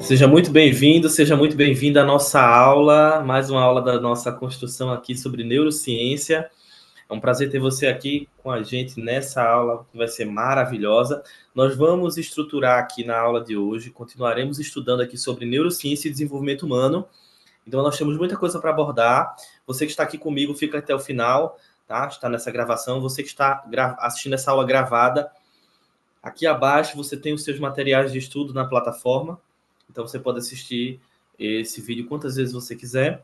Seja muito bem-vindo, seja muito bem-vinda à nossa aula, mais uma aula da nossa construção aqui sobre neurociência. É um prazer ter você aqui com a gente nessa aula, que vai ser maravilhosa. Nós vamos estruturar aqui na aula de hoje, continuaremos estudando aqui sobre neurociência e desenvolvimento humano. Então, nós temos muita coisa para abordar. Você que está aqui comigo, fica até o final, tá? Está nessa gravação. Você que está assistindo essa aula gravada, aqui abaixo você tem os seus materiais de estudo na plataforma. Então, você pode assistir esse vídeo quantas vezes você quiser.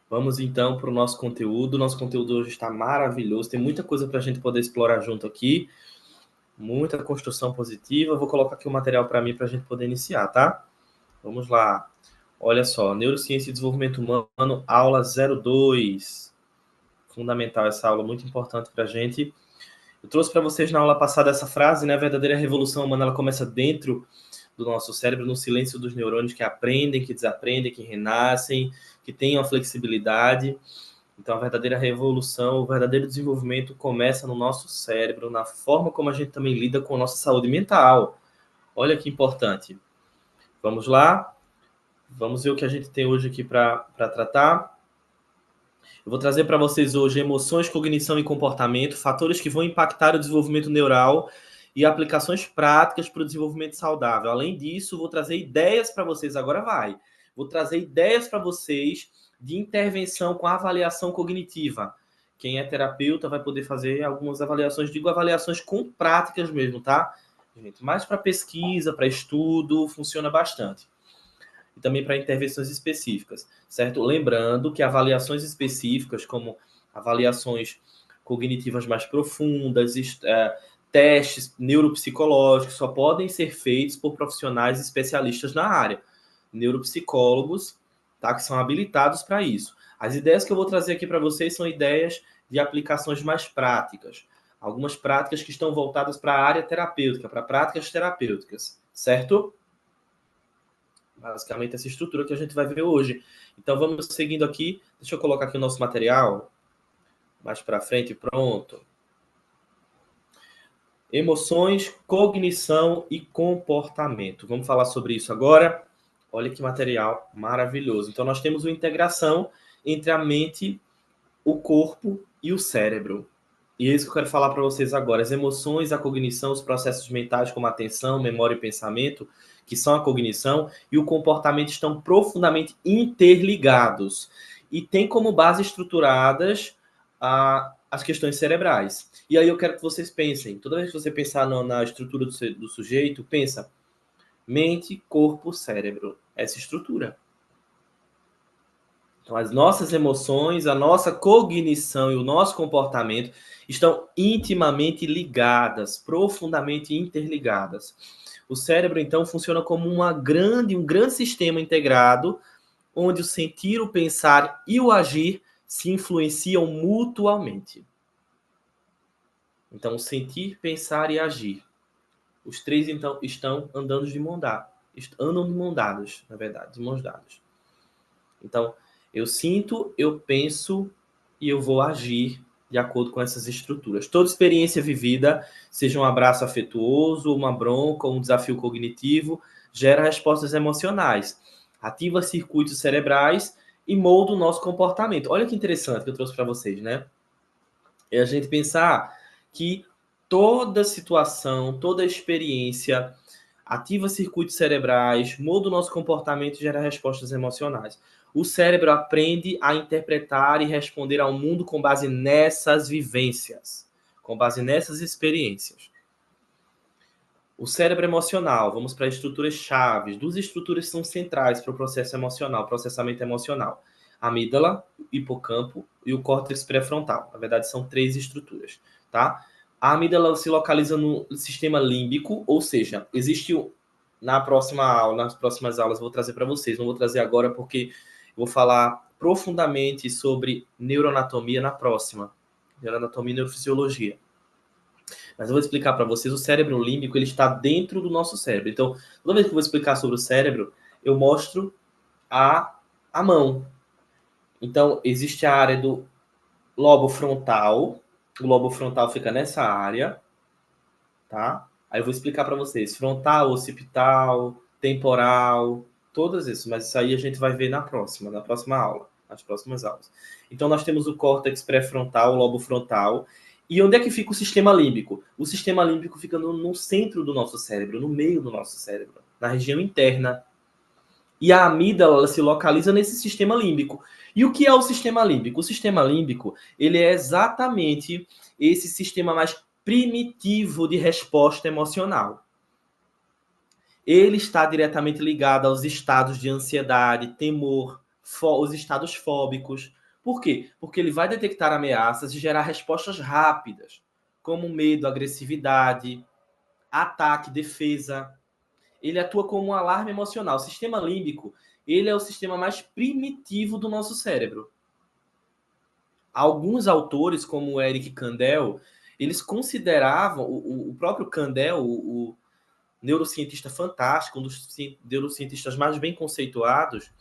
Vamos, então, para o nosso conteúdo. Nosso conteúdo hoje está maravilhoso. Tem muita coisa para a gente poder explorar junto aqui. Muita construção positiva. Vou colocar aqui o material para mim para a gente poder iniciar, tá? Vamos lá. Olha só. Neurociência e Desenvolvimento Humano, aula 02. Fundamental essa aula, muito importante para a gente. Eu trouxe para vocês na aula passada essa frase, né? A verdadeira revolução humana, ela começa dentro do nosso cérebro, no silêncio dos neurônios que aprendem, que desaprendem, que renascem, que têm uma flexibilidade. Então, a verdadeira revolução, o verdadeiro desenvolvimento começa no nosso cérebro, na forma como a gente também lida com a nossa saúde mental. Olha que importante. Vamos lá? Vamos ver o que a gente tem hoje aqui para tratar. Eu vou trazer para vocês hoje emoções, cognição e comportamento, fatores que vão impactar o desenvolvimento neural e aplicações práticas para o desenvolvimento saudável. Além disso, vou trazer ideias para vocês, agora vai. Vou trazer ideias para vocês de intervenção com avaliação cognitiva. Quem é terapeuta vai poder fazer algumas avaliações, digo avaliações com práticas mesmo, tá? Gente, mais para pesquisa, para estudo, funciona bastante. E também para intervenções específicas, certo? Lembrando que avaliações específicas, como avaliações cognitivas mais profundas, testes neuropsicológicos, só podem ser feitos por profissionais especialistas na área, neuropsicólogos, tá? Que são habilitados para isso. As ideias que eu vou trazer aqui para vocês são ideias de aplicações mais práticas, algumas práticas que estão voltadas para a área terapêutica, para práticas terapêuticas, certo? Basicamente essa estrutura que a gente vai ver hoje. Então vamos seguindo aqui. Deixa eu colocar aqui o nosso material mais para frente, pronto. Emoções, cognição e comportamento. Vamos falar sobre isso agora. Olha que material maravilhoso. Então nós temos uma integração entre a mente, o corpo e o cérebro. E é isso que eu quero falar para vocês agora. As emoções, a cognição, os processos mentais como atenção, memória e pensamento, que são a cognição, e o comportamento estão profundamente interligados. E tem como base estruturadas as questões cerebrais. E aí eu quero que vocês pensem, toda vez que você pensar na estrutura do sujeito, pensa mente, corpo, cérebro. Essa estrutura. Então, as nossas emoções, a nossa cognição e o nosso comportamento estão intimamente ligadas, profundamente interligadas. O cérebro, então, funciona como um grande sistema integrado, onde o sentir, o pensar e o agir se influenciam mutuamente. Então, o sentir, pensar e agir. Os três, então, estão andando de mão dada. Andam de mão dadas, na verdade, de mãos dadas. Então, eu sinto, eu penso e eu vou agir de acordo com essas estruturas. Toda experiência vivida, seja um abraço afetuoso, uma bronca, um desafio cognitivo, gera respostas emocionais, ativa circuitos cerebrais e molda o nosso comportamento. Olha que interessante que eu trouxe para vocês, né? É a gente pensar que toda situação, toda experiência ativa circuitos cerebrais, molda o nosso comportamento e gera respostas emocionais. O cérebro aprende a interpretar e responder ao mundo com base nessas vivências, com base nessas experiências. O cérebro emocional, vamos para estruturas chaves. Duas estruturas são centrais para o processo emocional, processamento emocional. A amígdala, o hipocampo e o córtex pré-frontal. Na verdade, são três estruturas, tá? A amígdala se localiza no sistema límbico, ou seja, existe na próxima aula, nas próximas aulas, eu vou trazer para vocês. Não vou trazer agora porque eu vou falar profundamente sobre neuroanatomia na próxima. Neuroanatomia e neurofisiologia. Mas eu vou explicar para vocês, o cérebro límbico, ele está dentro do nosso cérebro. Então, toda vez que eu vou explicar sobre o cérebro, eu mostro a mão. Então, existe a área do lobo frontal. O lobo frontal fica nessa área, tá? Aí eu vou explicar para vocês. Frontal, occipital, temporal, todas isso, mas isso aí a gente vai ver na próxima aula, nas próximas aulas. Então nós temos o córtex pré-frontal, o lobo frontal, e onde é que fica o sistema límbico? O sistema límbico fica no centro do nosso cérebro, no meio do nosso cérebro, na região interna. E a amígdala ela se localiza nesse sistema límbico. E o que é o sistema límbico? O sistema límbico, ele é exatamente esse sistema mais primitivo de resposta emocional. Ele está diretamente ligado aos estados de ansiedade, temor, os estados fóbicos. Por quê? Porque ele vai detectar ameaças e gerar respostas rápidas, como medo, agressividade, ataque, defesa. Ele atua como um alarme emocional. O sistema límbico, ele é o sistema mais primitivo do nosso cérebro. Alguns autores, como o Eric Kandel, eles consideravam, o próprio Kandel, o neurocientista fantástico, um dos neurocientistas mais bem conceituados,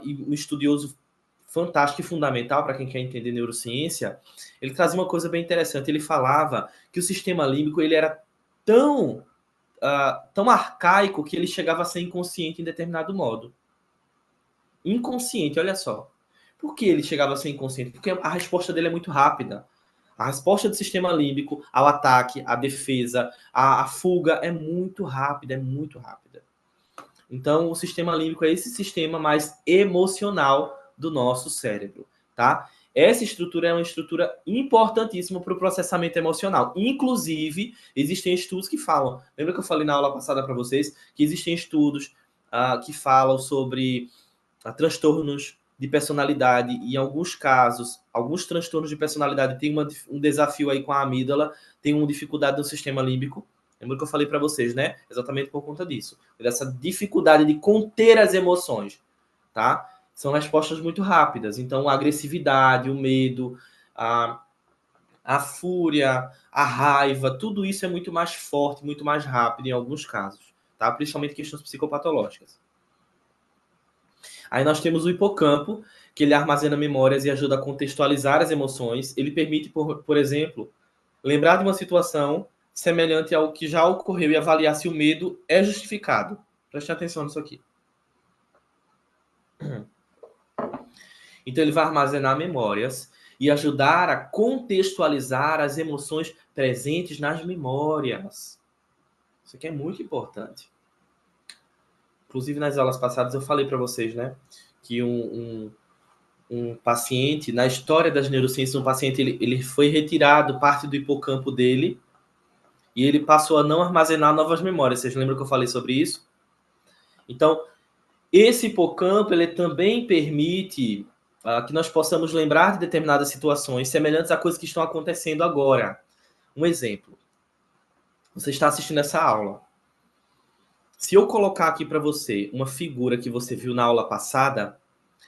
e um estudioso fantástico e fundamental para quem quer entender neurociência, ele trazia uma coisa bem interessante. Ele falava que o sistema límbico ele era tão arcaico que ele chegava a ser inconsciente em determinado modo. Inconsciente, olha só. Por que ele chegava a ser inconsciente? Porque a resposta dele é muito rápida. A resposta do sistema límbico ao ataque, à defesa, à fuga é muito rápida, é muito rápida. Então, o sistema límbico é esse sistema mais emocional do nosso cérebro, tá? Essa estrutura é uma estrutura importantíssima para o processamento emocional. Inclusive, existem estudos que falam. Lembra que eu falei na aula passada para vocês que existem estudos que falam sobre transtornos de personalidade e, em alguns casos, alguns transtornos de personalidade têm um desafio aí com a amígdala, tem uma dificuldade no sistema límbico. Lembra que eu falei para vocês, né? Exatamente por conta disso. Dessa dificuldade de conter as emoções, tá? São respostas muito rápidas. Então, a agressividade, o medo, a fúria, a raiva, tudo isso é muito mais forte, muito mais rápido em alguns casos, tá? Principalmente questões psicopatológicas. Aí nós temos o hipocampo, que ele armazena memórias e ajuda a contextualizar as emoções. Ele permite, por exemplo, lembrar de uma situação semelhante ao que já ocorreu e avaliar se o medo é justificado. Preste atenção nisso aqui. Então ele vai armazenar memórias e ajudar a contextualizar as emoções presentes nas memórias. Isso aqui é muito importante. Inclusive, nas aulas passadas eu falei para vocês, né, que um paciente, na história das neurociências, um paciente ele foi retirado parte do hipocampo dele e ele passou a não armazenar novas memórias. Vocês lembram que eu falei sobre isso? Então, esse hipocampo ele também permite que nós possamos lembrar de determinadas situações semelhantes a coisas que estão acontecendo agora. Um exemplo. Você está assistindo essa aula. Se eu colocar aqui para você uma figura que você viu na aula passada,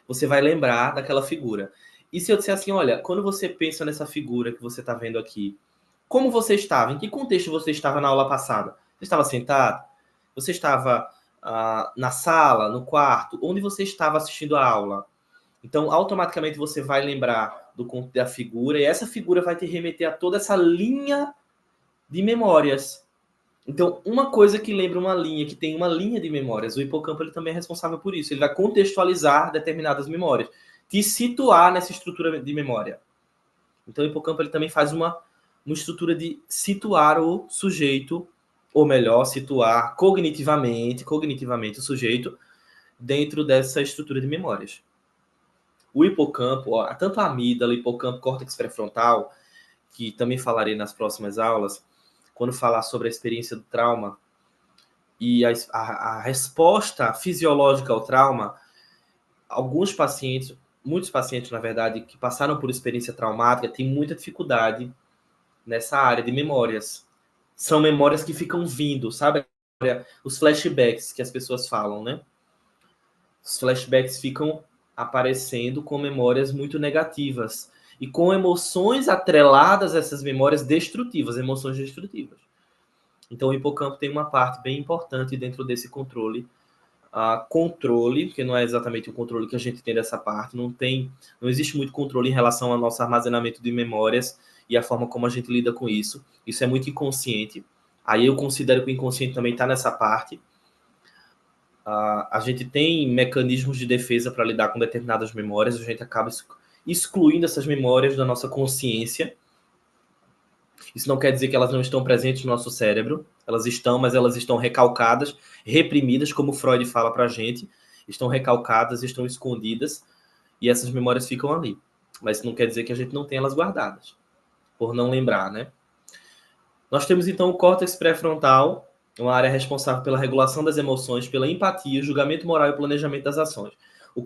você vai lembrar daquela figura. E se eu disser assim, olha, quando você pensa nessa figura que você está vendo aqui, como você estava? Em que contexto você estava na aula passada? Você estava sentado? Você estava na sala, no quarto? Onde você estava assistindo a aula? Então, automaticamente você vai lembrar da figura e essa figura vai te remeter a toda essa linha de memórias. Então, uma coisa que lembra uma linha, que tem uma linha de memórias, o hipocampo ele também é responsável por isso. Ele vai contextualizar determinadas memórias, te situar nessa estrutura de memória. Então, o hipocampo ele também faz uma estrutura de situar o sujeito, ou melhor, situar cognitivamente o sujeito dentro dessa estrutura de memórias. O hipocampo, tanto a amígdala, hipocampo, córtex pré-frontal, que também falarei nas próximas aulas, quando falar sobre a experiência do trauma e a resposta fisiológica ao trauma, alguns pacientes, muitos pacientes, na verdade, que passaram por experiência traumática, têm muita dificuldade nessa área de memórias. São memórias que ficam vindo, sabe? Os flashbacks que as pessoas falam, né? Os flashbacks ficam aparecendo com memórias muito negativas e com emoções atreladas a essas memórias destrutivas, emoções destrutivas. Então, o hipocampo tem uma parte bem importante dentro desse controle. Controle, porque não é exatamente o controle que a gente tem dessa parte, não existe muito controle em relação ao nosso armazenamento de memórias e a forma como a gente lida com isso. Isso é muito inconsciente. Aí eu considero que o inconsciente também está nessa parte. a gente tem mecanismos de defesa para lidar com determinadas memórias, a gente acaba excluindo essas memórias da nossa consciência. Isso não quer dizer que elas não estão presentes no nosso cérebro, elas estão, mas elas estão recalcadas, reprimidas, como Freud fala para a gente, estão recalcadas, estão escondidas, e essas memórias ficam ali. Mas isso não quer dizer que a gente não tenha elas guardadas, por não lembrar, né? Nós temos então o córtex pré-frontal, uma área responsável pela regulação das emoções, pela empatia, julgamento moral e planejamento das ações. O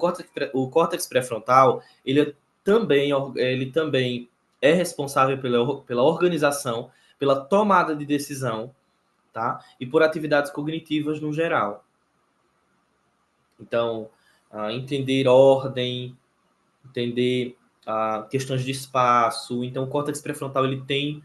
córtex pré-frontal, ele também é responsável pela organização, pela tomada de decisão, tá? E por atividades cognitivas no geral. Então, entender ordem, entender questões de espaço. Então, o córtex pré-frontal ele tem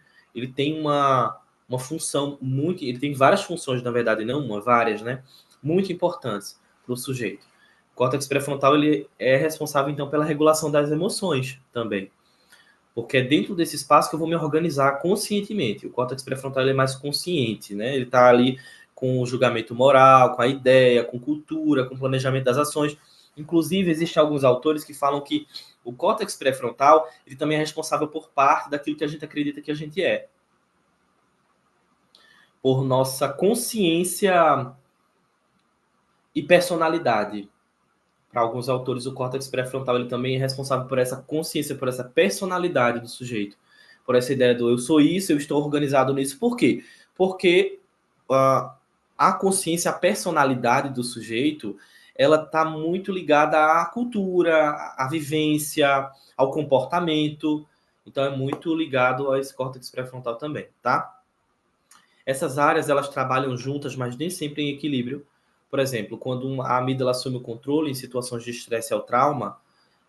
uma função muito... Ele tem várias funções, na verdade, não uma, várias, né? Muito importantes para o sujeito. O córtex pré-frontal ele é responsável, então, pela regulação das emoções também. Porque é dentro desse espaço que eu vou me organizar conscientemente. O córtex pré-frontal ele é mais consciente, né? Ele está ali com o julgamento moral, com a ideia, com cultura, com o planejamento das ações. Inclusive, existem alguns autores que falam que o córtex pré-frontal ele também é responsável por parte daquilo que a gente acredita que a gente é. Por nossa consciência e personalidade. Para alguns autores, o córtex pré-frontal ele também é responsável por essa consciência, por essa personalidade do sujeito. Por essa ideia do eu sou isso, eu estou organizado nisso. Por quê? Porque a consciência, a personalidade do sujeito, ela está muito ligada à cultura, à vivência, ao comportamento. Então, é muito ligado a esse córtex pré-frontal também, tá? Essas áreas, elas trabalham juntas, mas nem sempre em equilíbrio. Por exemplo, quando a amígdala assume o controle em situações de estresse ou trauma,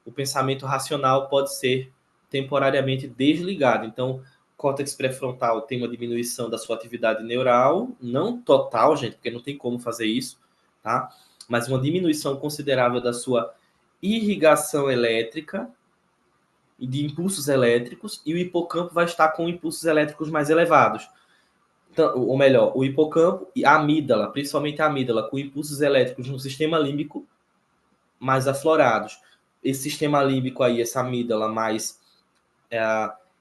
o pensamento racional pode ser temporariamente desligado. Então, o córtex pré-frontal tem uma diminuição da sua atividade neural, não total, gente, porque não tem como fazer isso, tá? Mas uma diminuição considerável da sua irrigação elétrica e de impulsos elétricos, e o hipocampo vai estar com impulsos elétricos mais elevados. Então, ou melhor, o hipocampo e a amígdala, principalmente a amígdala, com impulsos elétricos no sistema límbico mais aflorados. Esse sistema límbico aí, essa amígdala mais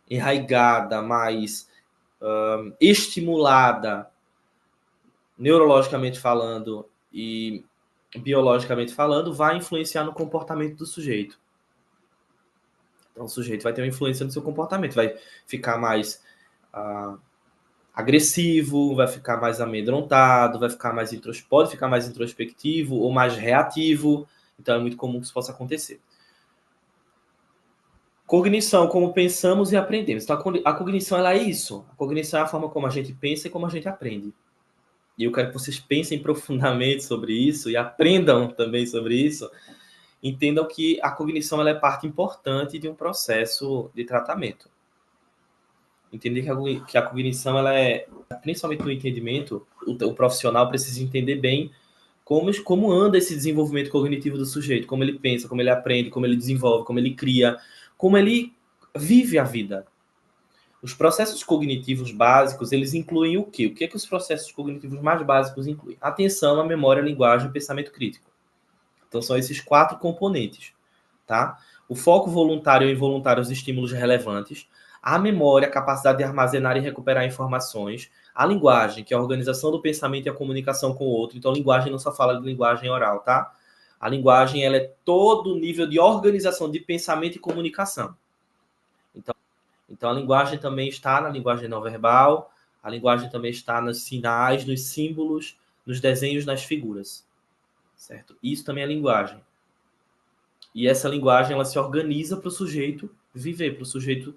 enraigada, mais estimulada, neurologicamente falando e biologicamente falando, vai influenciar no comportamento do sujeito. Então, o sujeito vai ter uma influência no seu comportamento, vai ficar mais agressivo, vai ficar mais amedrontado, pode ficar mais introspectivo ou mais reativo. Então, é muito comum que isso possa acontecer. Cognição, como pensamos e aprendemos. Então, a cognição ela é isso. A cognição é a forma como a gente pensa e como a gente aprende. E eu quero que vocês pensem profundamente sobre isso e aprendam também sobre isso. Entendam que a cognição ela é parte importante de um processo de tratamento. Entender que a cognição ela é, principalmente no entendimento, o profissional precisa entender bem como anda esse desenvolvimento cognitivo do sujeito, como ele pensa, como ele aprende, como ele desenvolve, como ele cria, como ele vive a vida. Os processos cognitivos básicos, eles incluem o quê? O que é que os processos cognitivos mais básicos incluem? Atenção, a memória, a linguagem e pensamento crítico. Então, são esses 4 componentes, tá? O foco voluntário ou involuntário aos estímulos relevantes, a memória, a capacidade de armazenar e recuperar informações, a linguagem, que é a organização do pensamento e a comunicação com o outro. Então, a linguagem não só fala de linguagem oral, tá? A linguagem, ela é todo o nível de organização de pensamento e comunicação. Então, a linguagem também está na linguagem não verbal, a linguagem também está nos sinais, nos símbolos, nos desenhos, nas figuras, certo? Isso também é linguagem. E essa linguagem, ela se organiza para o sujeito viver, para o sujeito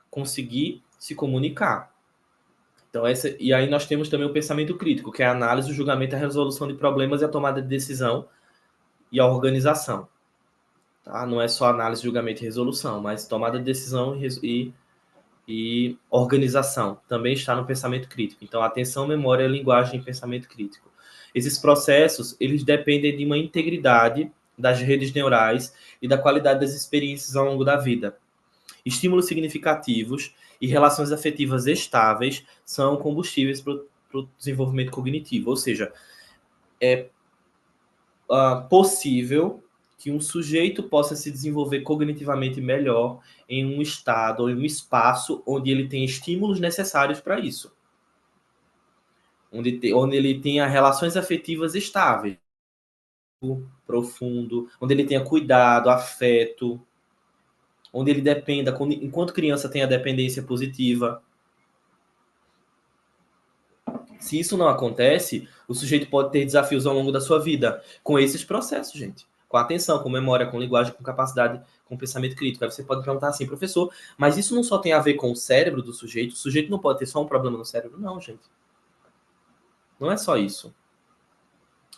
conseguir se comunicar. Então, e aí nós temos também o pensamento crítico, que é a análise, o julgamento, a resolução de problemas e a tomada de decisão e a organização. Tá? Não é só análise, julgamento e resolução, mas tomada de decisão e organização. Também está no pensamento crítico. Então, atenção, memória, linguagem e pensamento crítico. Esses processos, eles dependem de uma integridade das redes neurais e da qualidade das experiências ao longo da vida. Estímulos significativos e relações afetivas estáveis são combustíveis para o desenvolvimento cognitivo. Ou seja, possível que um sujeito possa se desenvolver cognitivamente melhor em um estado ou em um espaço onde ele tem estímulos necessários para isso. Onde ele tenha relações afetivas estáveis, profundo, onde ele tenha cuidado, afeto, onde ele dependa, enquanto criança tenha dependência positiva. Se isso não acontece, o sujeito pode ter desafios ao longo da sua vida com esses processos, gente. Com atenção, com memória, com linguagem, com capacidade, com pensamento crítico. Aí você pode perguntar assim, professor, mas isso não só tem a ver com o cérebro do sujeito? O sujeito não pode ter só um problema no cérebro? Não, gente. Não é só isso.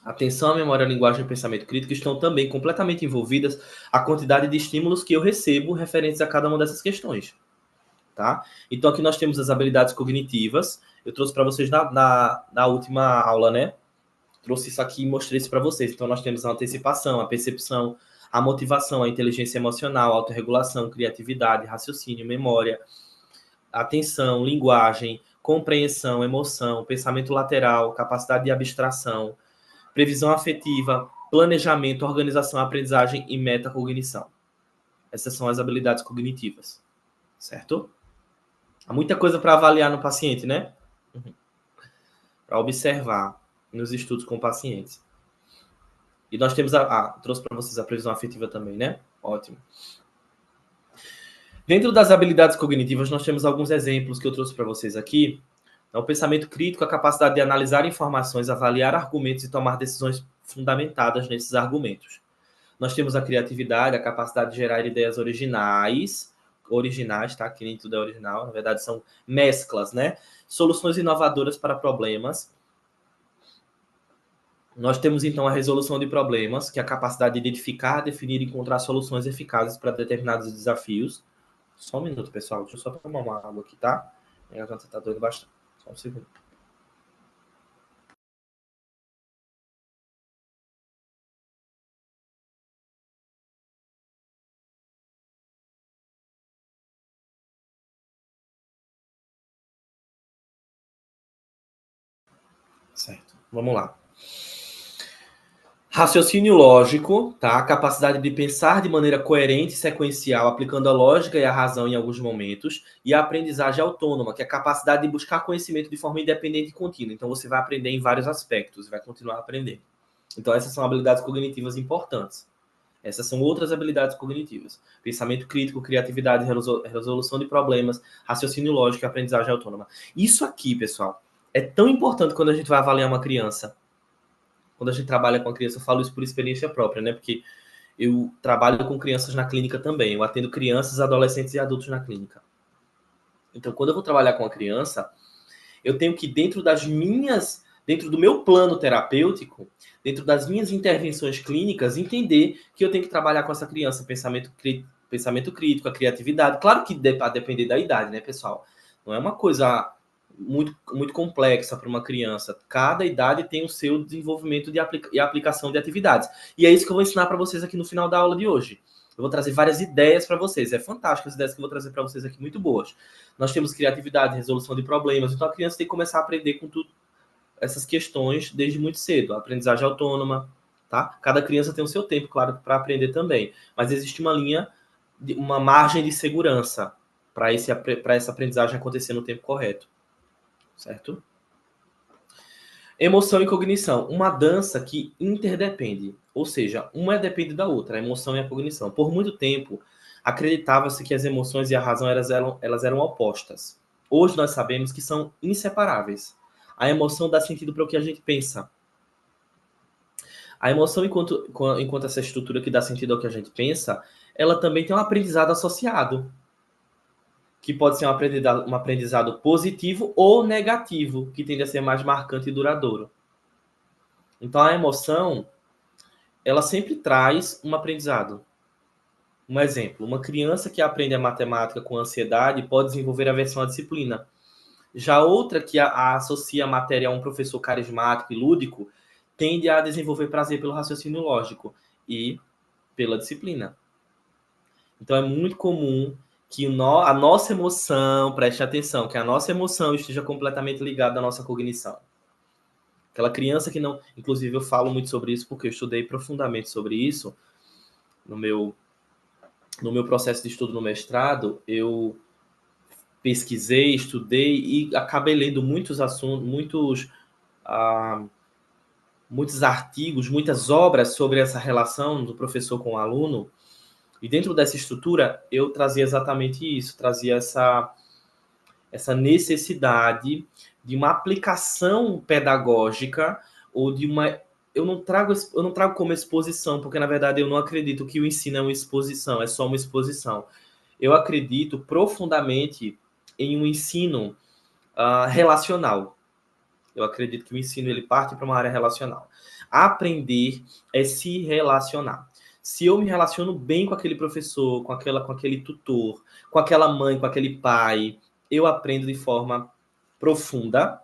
Atenção, a memória, a linguagem e o pensamento crítico estão também completamente envolvidas a quantidade de estímulos que eu recebo referentes a cada uma dessas questões. Tá? Então aqui nós temos as habilidades cognitivas. Eu trouxe para vocês na última aula, né? Trouxe isso aqui e mostrei isso para vocês. Então nós temos a antecipação, a percepção, a motivação, a inteligência emocional, a autorregulação, criatividade, raciocínio, memória, atenção, linguagem, compreensão, emoção, pensamento lateral, capacidade de abstração, previsão afetiva, planejamento, organização, aprendizagem e metacognição. Essas são as habilidades cognitivas, certo? Há muita coisa para avaliar no paciente, né? Para observar nos estudos com pacientes. E nós temos trouxe para vocês a previsão afetiva também, né? Ótimo. Dentro das habilidades cognitivas, nós temos alguns exemplos que eu trouxe para vocês aqui. Então, o pensamento crítico, a capacidade de analisar informações, avaliar argumentos e tomar decisões fundamentadas nesses argumentos. Nós temos a criatividade, a capacidade de gerar ideias originais, tá? Que nem tudo é original, na verdade são mesclas, né? Soluções inovadoras para problemas. Nós temos, então, a resolução de problemas, que é a capacidade de identificar, definir e encontrar soluções eficazes para determinados desafios. Só um minuto, pessoal. Deixa eu só tomar uma água aqui, tá? Minha garganta tá doendo bastante. Só um segundo. Certo. Vamos lá. Raciocínio lógico, tá? A capacidade de pensar de maneira coerente e sequencial, aplicando a lógica e a razão em alguns momentos. E a aprendizagem autônoma, que é a capacidade de buscar conhecimento de forma independente e contínua. Então, você vai aprender em vários aspectos, vai continuar a aprender. Então, essas são habilidades cognitivas importantes. Essas são outras habilidades cognitivas. Pensamento crítico, criatividade, resolução de problemas, raciocínio lógico e aprendizagem autônoma. Isso aqui, pessoal, é tão importante quando a gente vai avaliar uma criança. Quando a gente trabalha com a criança, eu falo isso por experiência própria, né? Porque eu trabalho com crianças na clínica também. Eu atendo crianças, adolescentes e adultos na clínica. Então, quando eu vou trabalhar com a criança, eu tenho que, dentro do meu plano terapêutico, dentro das minhas intervenções clínicas, entender que eu tenho que trabalhar com essa criança pensamento crítico, a criatividade. Claro que a depender da idade, né, pessoal? Não é uma coisa muito, muito complexa para uma criança. Cada idade tem o seu desenvolvimento e aplicação de atividades. E é isso que eu vou ensinar para vocês aqui no final da aula de hoje. Eu vou trazer várias ideias para vocês. É fantástico as ideias que eu vou trazer para vocês aqui, muito boas. Nós temos criatividade, resolução de problemas. Então a criança tem que começar a aprender com tudo essas questões desde muito cedo. A aprendizagem autônoma, tá? Cada criança tem o seu tempo, claro, para aprender também. Mas existe uma margem de segurança para essa aprendizagem acontecer no tempo correto. Certo? Emoção e cognição. Uma dança que interdepende. Ou seja, uma depende da outra, a emoção e a cognição. Por muito tempo, acreditava-se que as emoções e a razão elas eram opostas. Hoje nós sabemos que são inseparáveis. A emoção dá sentido para o que a gente pensa. A emoção, enquanto essa estrutura que dá sentido ao que a gente pensa, ela também tem um aprendizado associado, que pode ser um aprendizado positivo ou negativo, que tende a ser mais marcante e duradouro. Então, a emoção, ela sempre traz um aprendizado. Um exemplo, uma criança que aprende a matemática com ansiedade pode desenvolver aversão à disciplina. Já outra que associa a matéria a um professor carismático e lúdico tende a desenvolver prazer pelo raciocínio lógico e pela disciplina. Então, é muito comum que a nossa emoção, preste atenção, que a nossa emoção esteja completamente ligada à nossa cognição. Aquela criança que não... Inclusive, eu falo muito sobre isso porque eu estudei profundamente sobre isso no meu processo de estudo no mestrado. Eu pesquisei, estudei e acabei lendo muitos assuntos, muitos artigos, muitas obras sobre essa relação do professor com o aluno. E dentro dessa estrutura, eu trazia exatamente isso, trazia essa necessidade de uma aplicação pedagógica ou de uma... Eu não trago como exposição, porque na verdade eu não acredito que o ensino é uma exposição, é só uma exposição. Eu acredito profundamente em um ensino relacional. Eu acredito que o ensino ele parte para uma área relacional. Aprender é se relacionar. Se eu me relaciono bem com aquele professor, com aquele tutor, com aquela mãe, com aquele pai, eu aprendo de forma profunda.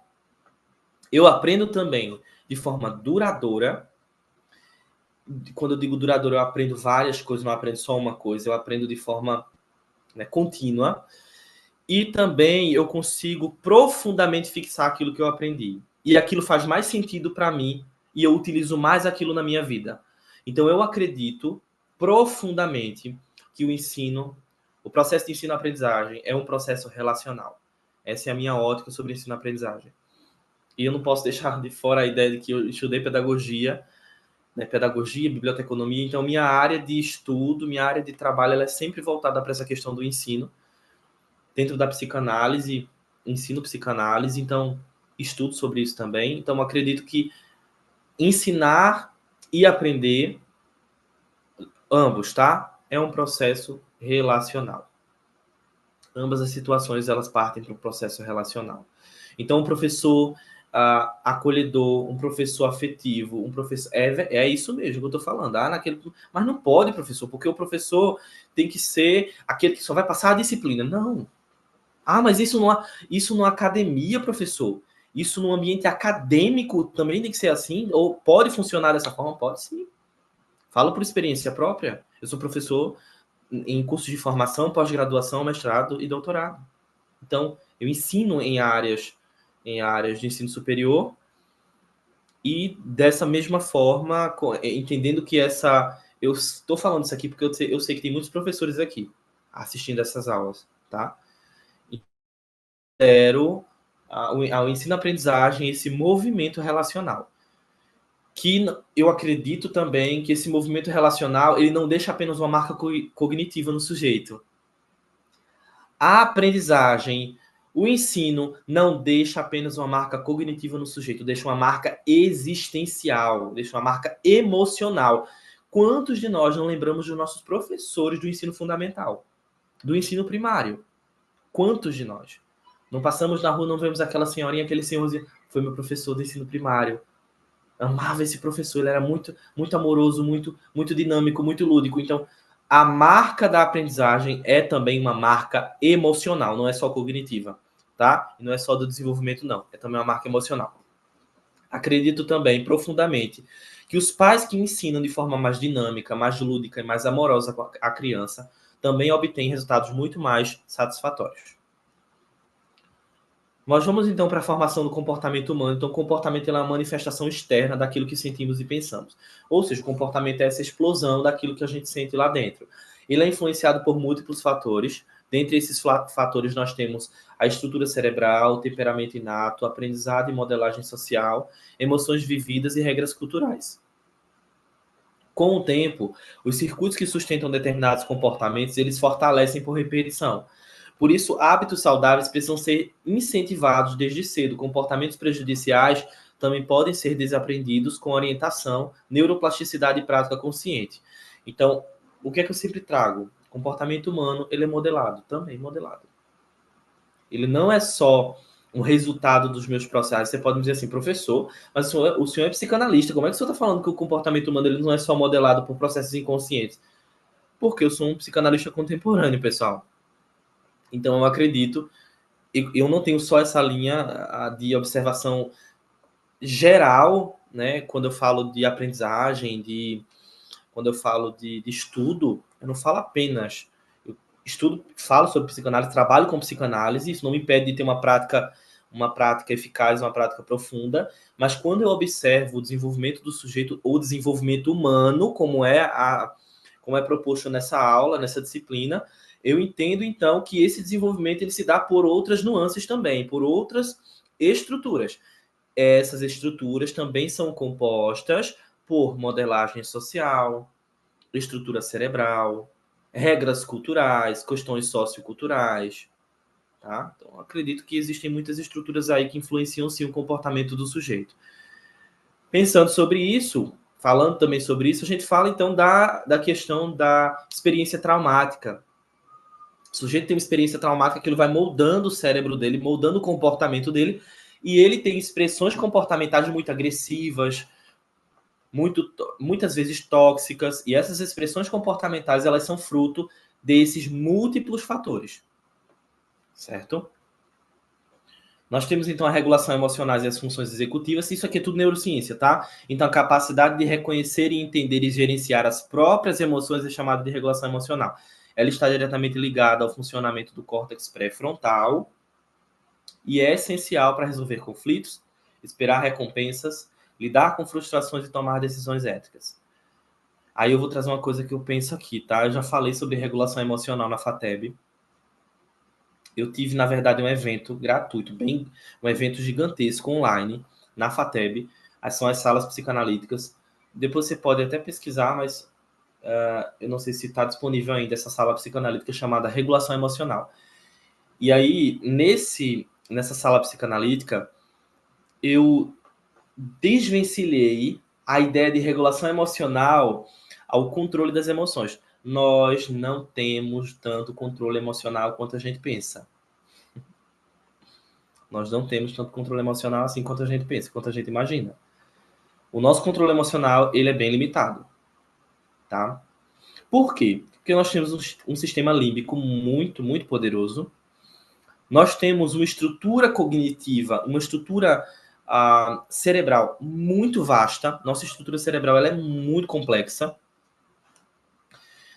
Eu aprendo também de forma duradoura. Quando eu digo duradoura, eu aprendo várias coisas, não aprendo só uma coisa. Eu aprendo de forma, né, contínua. E também eu consigo profundamente fixar aquilo que eu aprendi. E aquilo faz mais sentido para mim e eu utilizo mais aquilo na minha vida. Então eu acredito profundamente que o processo de ensino-aprendizagem é um processo relacional. Essa é a minha ótica sobre ensino-aprendizagem. E eu não posso deixar de fora a ideia de que eu estudei pedagogia, né, pedagogia, biblioteconomia. Então minha área de estudo, minha área de trabalho, ela é sempre voltada para essa questão do ensino. Dentro da psicanálise, ensino psicanálise, então estudo sobre isso também. Então acredito que ensinar e aprender, ambos, tá? É um processo relacional. Ambas as situações, elas partem para um processo relacional. Então, um professor acolhedor, um professor afetivo, um professor... É isso mesmo que eu estou falando. Mas não pode, professor, porque o professor tem que ser aquele que só vai passar a disciplina. Não. Mas isso numa academia, professor. Isso no ambiente acadêmico também tem que ser assim? Ou pode funcionar dessa forma? Pode sim. Falo por experiência própria. Eu sou professor em cursos de formação, pós-graduação, mestrado e doutorado. Então, eu ensino em áreas de ensino superior e dessa mesma forma, entendendo que eu estou falando isso aqui porque eu sei que tem muitos professores aqui assistindo essas aulas, tá? Ao ensino-aprendizagem, esse movimento relacional. Que eu acredito também que esse movimento relacional ele não deixa apenas uma marca cognitiva no sujeito. A aprendizagem, o ensino, não deixa apenas uma marca cognitiva no sujeito, deixa uma marca existencial, deixa uma marca emocional. Quantos de nós não lembramos dos nossos professores do ensino fundamental, do ensino primário? Quantos de nós? Não passamos na rua, não vemos aquela senhorinha, aquele senhorzinho. Foi meu professor do ensino primário. Amava esse professor, ele era muito, muito amoroso, muito, muito dinâmico, muito lúdico. Então, a marca da aprendizagem é também uma marca emocional, não é só cognitiva, tá? E não é só do desenvolvimento, não. É também uma marca emocional. Acredito também profundamente que os pais que ensinam de forma mais dinâmica, mais lúdica e mais amorosa a criança também obtêm resultados muito mais satisfatórios. Nós vamos então para a formação do comportamento humano. Então, o comportamento é uma manifestação externa daquilo que sentimos e pensamos. Ou seja, o comportamento é essa explosão daquilo que a gente sente lá dentro. Ele é influenciado por múltiplos fatores. Dentre esses fatores, nós temos a estrutura cerebral, o temperamento inato, aprendizado e modelagem social, emoções vividas e regras culturais. Com o tempo, os circuitos que sustentam determinados comportamentos, eles fortalecem por repetição. Por isso, hábitos saudáveis precisam ser incentivados desde cedo. Comportamentos prejudiciais também podem ser desaprendidos com orientação, neuroplasticidade e prática consciente. Então, o que é que eu sempre trago? O comportamento humano, ele é modelado, também modelado. Ele não é só um resultado dos meus processos. Você pode me dizer assim, professor, mas o senhor é psicanalista, como é que o senhor está falando que o comportamento humano ele não é só modelado por processos inconscientes? Porque eu sou um psicanalista contemporâneo, pessoal. Então, eu acredito, eu não tenho só essa linha de observação geral, né? Quando eu falo de aprendizagem, quando eu falo de estudo, eu não falo apenas. Eu falo sobre psicanálise, trabalho com psicanálise, isso não me impede de ter uma prática uma prática eficaz, uma prática profunda, mas quando eu observo o desenvolvimento do sujeito, ou desenvolvimento humano, como é proposto nessa aula, nessa disciplina, eu entendo, então, que esse desenvolvimento ele se dá por outras nuances também, por outras estruturas. Essas estruturas também são compostas por modelagem social, estrutura cerebral, regras culturais, questões socioculturais. Tá? Então, acredito que existem muitas estruturas aí que influenciam, sim, o comportamento do sujeito. Pensando sobre isso, falando também sobre isso, a gente fala, então, da questão da experiência traumática. O sujeito tem uma experiência traumática que ele vai moldando o cérebro dele, moldando o comportamento dele, e ele tem expressões comportamentais muito agressivas, muitas vezes tóxicas, e essas expressões comportamentais elas são fruto desses múltiplos fatores. Certo? Nós temos, então, a regulação emocional e as funções executivas. Isso aqui é tudo neurociência, tá? Então, a capacidade de reconhecer e entender e gerenciar as próprias emoções é chamada de regulação emocional. Ela está diretamente ligada ao funcionamento do córtex pré-frontal e é essencial para resolver conflitos, esperar recompensas, lidar com frustrações e tomar decisões éticas. Aí eu vou trazer uma coisa que eu penso aqui, tá? Eu já falei sobre regulação emocional na FATEB. Eu tive, na verdade, um evento gratuito, um evento gigantesco online na FATEB. São as salas psicanalíticas. Depois você pode até pesquisar, mas eu não sei se está disponível ainda essa sala psicanalítica chamada Regulação Emocional. E aí, nessa sala psicanalítica, eu desvencilhei a ideia de regulação emocional ao controle das emoções. Nós não temos tanto controle emocional quanto a gente pensa. Nós não temos tanto controle emocional assim quanto a gente pensa, quanto a gente imagina. O nosso controle emocional, ele é bem limitado. Tá? Por quê? Porque nós temos um sistema límbico muito, muito poderoso. Nós temos uma estrutura cognitiva, uma estrutura cerebral muito vasta. Nossa estrutura cerebral ela é muito complexa.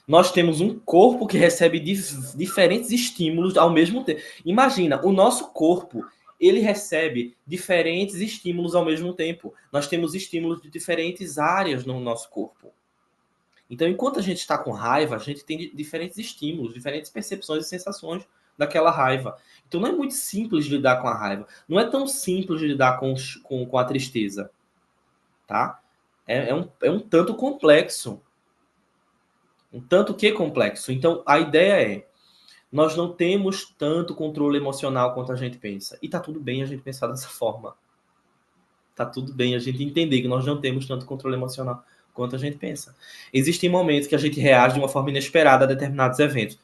Nós temos um corpo que recebe diferentes estímulos ao mesmo tempo. Imagina, o nosso corpo, ele recebe diferentes estímulos ao mesmo tempo. Nós temos estímulos de diferentes áreas no nosso corpo. Então, enquanto a gente está com raiva, a gente tem diferentes estímulos, diferentes percepções e sensações daquela raiva. Então, não é muito simples de lidar com a raiva. Não é tão simples de lidar com a tristeza. Tá? É um tanto complexo. Um tanto que complexo. Então, a ideia é, nós não temos tanto controle emocional quanto a gente pensa. E tá tudo bem a gente pensar dessa forma. Tá tudo bem a gente entender que nós não temos tanto controle emocional quanto a gente pensa. Existem momentos que a gente reage de uma forma inesperada a determinados eventos.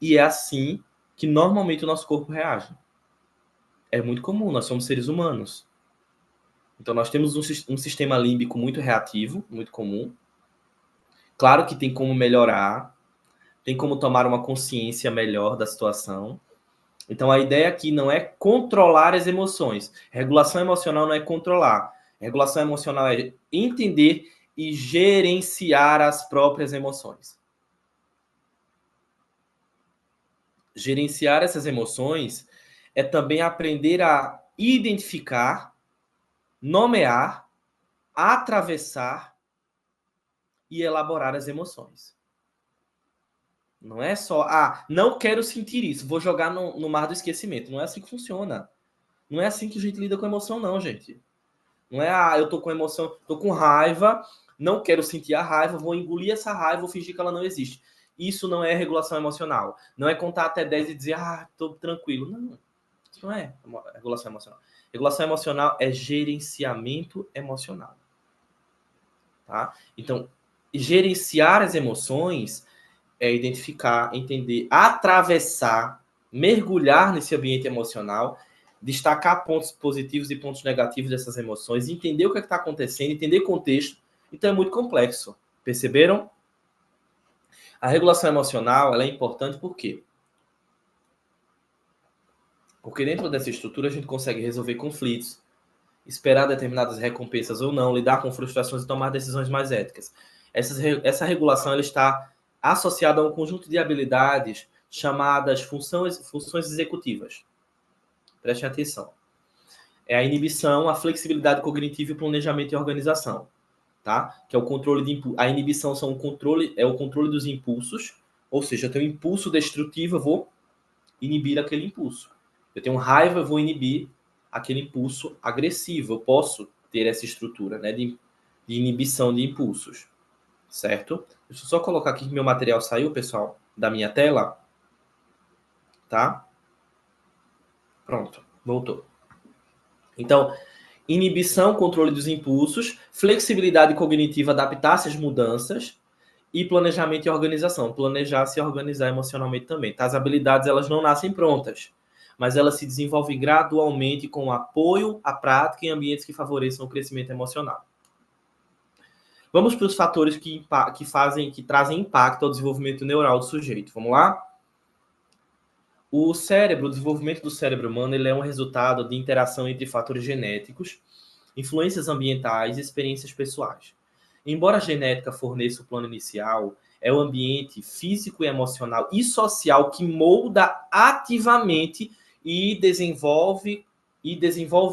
E é assim que normalmente o nosso corpo reage. É muito comum, nós somos seres humanos. Então nós temos um sistema límbico muito reativo, muito comum. Claro que tem como melhorar, tem como tomar uma consciência melhor da situação. Então, a ideia aqui não é controlar as emoções. Regulação emocional não é controlar. Regulação emocional é entender e gerenciar as próprias emoções. Gerenciar essas emoções é também aprender a identificar, nomear, atravessar e elaborar as emoções. Não é só, não quero sentir isso, vou jogar no mar do esquecimento. Não é assim que funciona. Não é assim que a gente lida com emoção, não, gente. Não é, eu tô com emoção, tô com raiva, não quero sentir a raiva, vou engolir essa raiva, vou fingir que ela não existe. Isso não é regulação emocional. Não é contar até 10 e dizer, tô tranquilo. Não, isso não é regulação emocional. Regulação emocional é gerenciamento emocional. Tá? Então, gerenciar as emoções é identificar, entender, atravessar, mergulhar nesse ambiente emocional, destacar pontos positivos e pontos negativos dessas emoções, entender o que está acontecendo, entender contexto. Então é muito complexo. Perceberam? A regulação emocional ela é importante por quê? Porque dentro dessa estrutura a gente consegue resolver conflitos, esperar determinadas recompensas ou não, lidar com frustrações e tomar decisões mais éticas. Essa regulação ela está associada a um conjunto de habilidades chamadas funções executivas. Prestem atenção. é a inibição, a flexibilidade cognitiva e planejamento e organização, tá? Que é o controle de impulso. A inibição é o controle dos impulsos, ou seja, eu tenho um impulso destrutivo, eu vou inibir aquele impulso. Eu tenho raiva, eu vou inibir aquele impulso agressivo. Eu posso ter essa estrutura, né, de inibição de impulsos, certo? Deixa eu só colocar aqui que meu material saiu, pessoal, da minha tela, tá? Pronto, voltou. Então, inibição, controle dos impulsos, flexibilidade cognitiva, adaptar-se às mudanças e planejamento e organização. Planejar, se organizar emocionalmente também. Tá? As habilidades, elas não nascem prontas, mas elas se desenvolvem gradualmente com o apoio à prática em ambientes que favoreçam o crescimento emocional. Vamos para os fatores que trazem impacto ao desenvolvimento neural do sujeito. Vamos lá? O desenvolvimento do cérebro humano, ele é um resultado de interação entre fatores genéticos, influências ambientais e experiências pessoais. Embora a genética forneça o plano inicial, é o ambiente físico e emocional e social que molda ativamente e desenvolve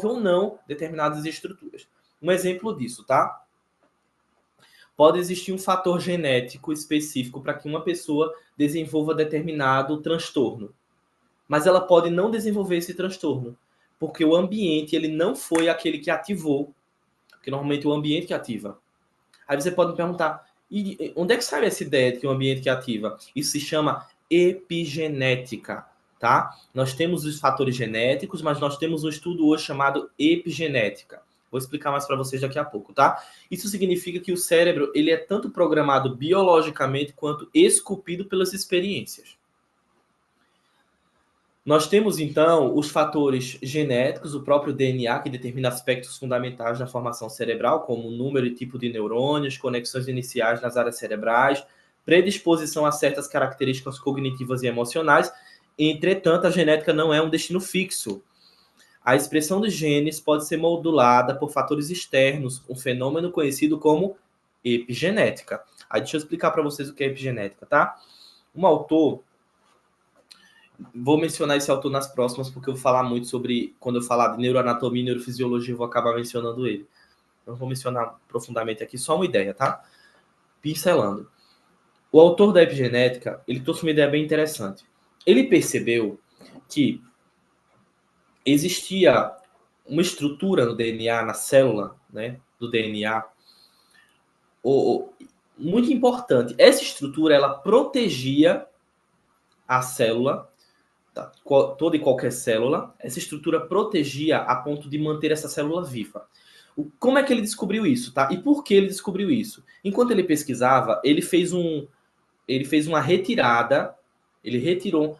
ou não determinadas estruturas. Um exemplo disso, tá? Pode existir um fator genético específico para que uma pessoa desenvolva determinado transtorno, mas ela pode não desenvolver esse transtorno, porque o ambiente ele não foi aquele que ativou, porque normalmente é o ambiente que ativa. Aí você pode me perguntar, e onde é que sai essa ideia de que o ambiente que ativa? Isso se chama epigenética, tá? Nós temos os fatores genéticos, mas nós temos um estudo hoje chamado epigenética. Vou explicar mais para vocês daqui a pouco, tá? Isso significa que o cérebro ele é tanto programado biologicamente quanto esculpido pelas experiências. Nós temos, então, os fatores genéticos, o próprio DNA, que determina aspectos fundamentais da formação cerebral, como o número e tipo de neurônios, conexões iniciais nas áreas cerebrais, predisposição a certas características cognitivas e emocionais. Entretanto, a genética não é um destino fixo. A expressão dos genes pode ser modulada por fatores externos, um fenômeno conhecido como epigenética. Aí deixa eu explicar para vocês o que é epigenética, tá? Um autor... Vou mencionar esse autor nas próximas, porque eu vou falar muito sobre... Quando eu falar de neuroanatomia e neurofisiologia, eu vou acabar mencionando ele. Não vou mencionar profundamente aqui, só uma ideia, tá? Pincelando. O autor da epigenética, ele trouxe uma ideia bem interessante. Ele percebeu que existia uma estrutura no DNA, na célula, né, do DNA, muito importante. Essa estrutura, ela protegia a célula, tá? Toda e qualquer célula, essa estrutura protegia a ponto de manter essa célula viva. Como é que ele descobriu isso, tá? E por que ele descobriu isso? Enquanto ele pesquisava, ele fez uma retirada, ele retirou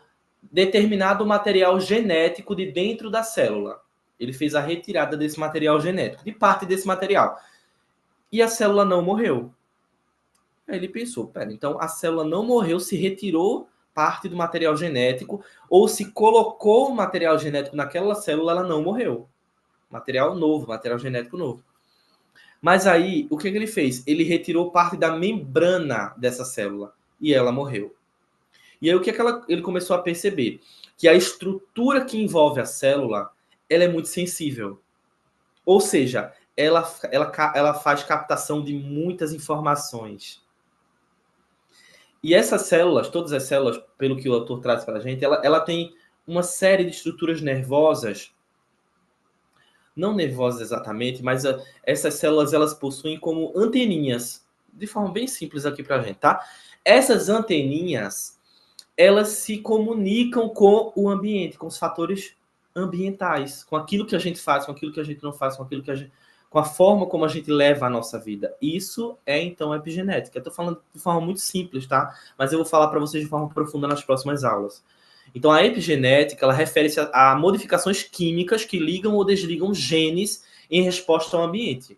determinado material genético de dentro da célula. Ele fez a retirada desse material genético, de parte desse material. E a célula não morreu. Aí ele pensou, então a célula não morreu, se retirou parte do material genético, ou se colocou o material genético naquela célula, ela não morreu. Material novo, material genético novo. Mas aí, o que ele fez? Ele retirou parte da membrana dessa célula e ela morreu. E aí, o que ele começou a perceber? Que a estrutura que envolve a célula, ela é muito sensível. Ou seja, ela faz captação de muitas informações. E essas células, todas as células, pelo que o autor traz para a gente, ela tem uma série de estruturas nervosas, não nervosas exatamente, mas essas células elas possuem como anteninhas, de forma bem simples aqui para a gente, tá? Essas anteninhas, elas se comunicam com o ambiente, com os fatores ambientais, com aquilo que a gente faz, com aquilo que a gente não faz, com a forma como a gente leva a nossa vida. Isso é, então, epigenética. Eu estou falando de forma muito simples, tá? Mas eu vou falar para vocês de forma profunda nas próximas aulas. Então, a epigenética, ela refere-se a modificações químicas que ligam ou desligam genes em resposta ao ambiente.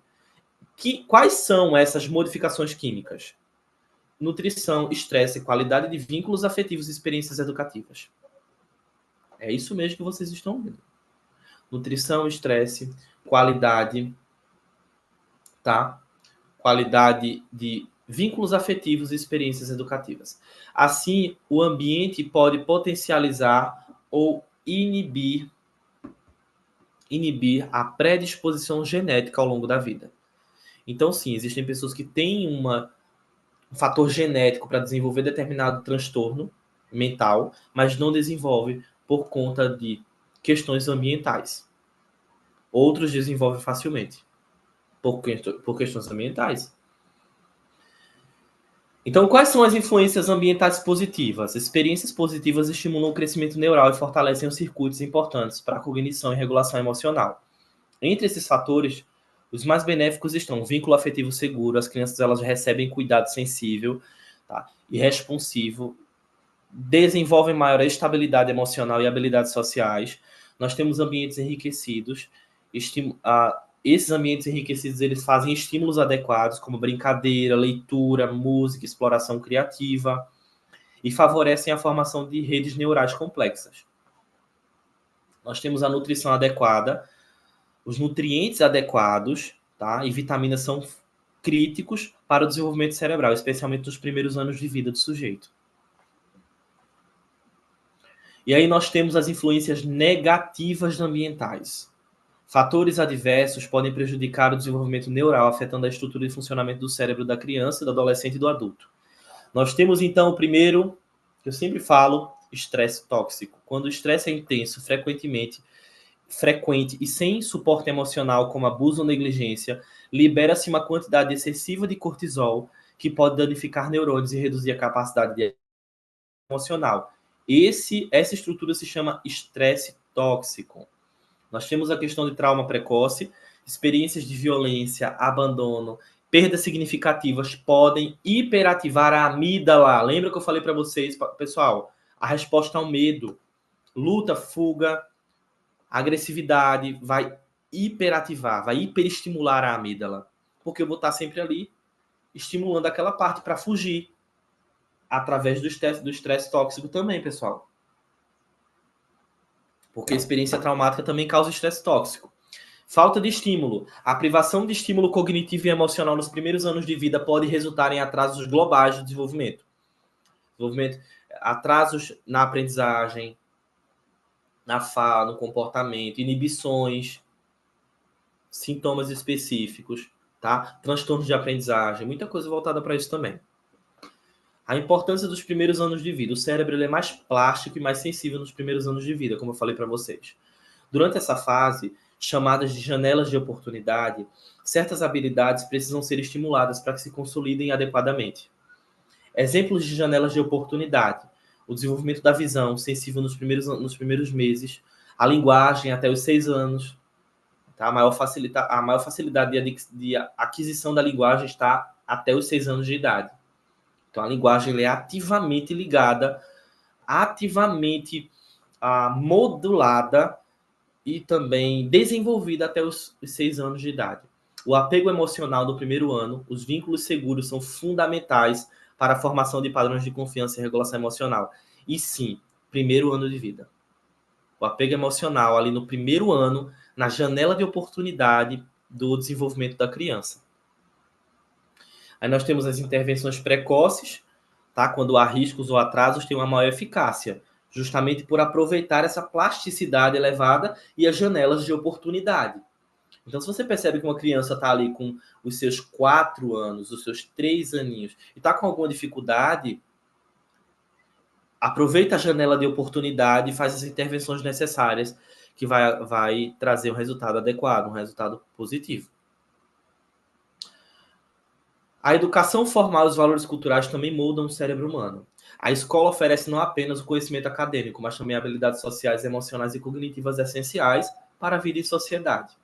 Quais são essas modificações químicas? Nutrição, estresse, qualidade de vínculos afetivos e experiências educativas. É isso mesmo que vocês estão vendo. Nutrição, estresse, qualidade, tá? Qualidade de vínculos afetivos e experiências educativas. Assim, o ambiente pode potencializar ou inibir inibir a predisposição genética ao longo da vida. Então, sim, existem pessoas que têm um fator genético para desenvolver determinado transtorno mental, mas não desenvolve por conta de questões ambientais. Outros desenvolvem facilmente por questões ambientais. Então, quais são as influências ambientais positivas? Experiências positivas estimulam o crescimento neural e fortalecem os circuitos importantes para a cognição e regulação emocional. Entre esses fatores, os mais benéficos estão o vínculo afetivo seguro, as crianças elas recebem cuidado sensível, tá, e responsivo, desenvolvem maior estabilidade emocional e habilidades sociais. Nós temos ambientes enriquecidos, esses ambientes enriquecidos eles fazem estímulos adequados, como brincadeira, leitura, música, exploração criativa, e favorecem a formação de redes neurais complexas. Nós temos a nutrição adequada, os nutrientes adequados, tá? E vitaminas são críticos para o desenvolvimento cerebral, especialmente nos primeiros anos de vida do sujeito. E aí nós temos as influências negativas ambientais. Fatores adversos podem prejudicar o desenvolvimento neural, afetando a estrutura e funcionamento do cérebro da criança, do adolescente e do adulto. Nós temos, então, o primeiro, que eu sempre falo, estresse tóxico. Quando o estresse é intenso, frequente e sem suporte emocional, como abuso ou negligência, libera-se uma quantidade excessiva de cortisol, que pode danificar neurônios e reduzir a capacidade emocional. Essa estrutura se chama estresse tóxico. Nós temos a questão de trauma precoce, experiências de violência, abandono, perdas significativas podem hiperativar a amígdala. Lembra que eu falei para vocês, pessoal? A resposta ao medo, luta, fuga, agressividade, vai hiperativar, vai hiperestimular a amígdala. Porque eu vou estar sempre ali estimulando aquela parte para fugir. Através do estresse tóxico também, pessoal. Porque a experiência traumática também causa estresse tóxico. Falta de estímulo. A privação de estímulo cognitivo e emocional nos primeiros anos de vida pode resultar em atrasos globais do desenvolvimento. Atrasos na aprendizagem, na fala, no comportamento, inibições, sintomas específicos, tá? Transtornos de aprendizagem, muita coisa voltada para isso também. A importância dos primeiros anos de vida. O cérebro ele é mais plástico e mais sensível nos primeiros anos de vida, como eu falei para vocês. Durante essa fase, chamadas de janelas de oportunidade, certas habilidades precisam ser estimuladas para que se consolidem adequadamente. Exemplos de janelas de oportunidade. O desenvolvimento da visão, sensível nos primeiros meses. A linguagem, até os 6 anos. Tá? A maior facilidade de aquisição da linguagem está até os 6 anos de idade. Então, a linguagem é ativamente ligada, ativamente modulada e também desenvolvida até os 6 anos de idade. O apego emocional no primeiro ano, os vínculos seguros são fundamentais para a formação de padrões de confiança e regulação emocional. E sim, primeiro ano de vida. O apego emocional ali no primeiro ano, na janela de oportunidade do desenvolvimento da criança. Aí nós temos as intervenções precoces, tá? Quando há riscos ou atrasos, tem uma maior eficácia, justamente por aproveitar essa plasticidade elevada e as janelas de oportunidade. Então, se você percebe que uma criança está ali com os seus 4 anos, os seus 3 aninhos, e está com alguma dificuldade, aproveita a janela de oportunidade e faz as intervenções necessárias, que vai trazer um resultado adequado, um resultado positivo. A educação formal e os valores culturais também moldam o cérebro humano. A escola oferece não apenas o conhecimento acadêmico, mas também habilidades sociais, emocionais e cognitivas essenciais para a vida em sociedade.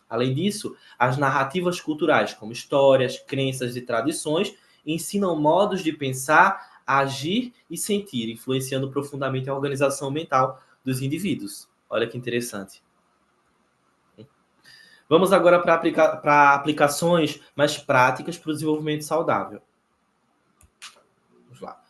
Além disso, as narrativas culturais, como histórias, crenças e tradições, ensinam modos de pensar, agir e sentir, influenciando profundamente a organização mental dos indivíduos. Olha que interessante. Vamos agora para aplicações mais práticas para o desenvolvimento saudável. Vamos lá.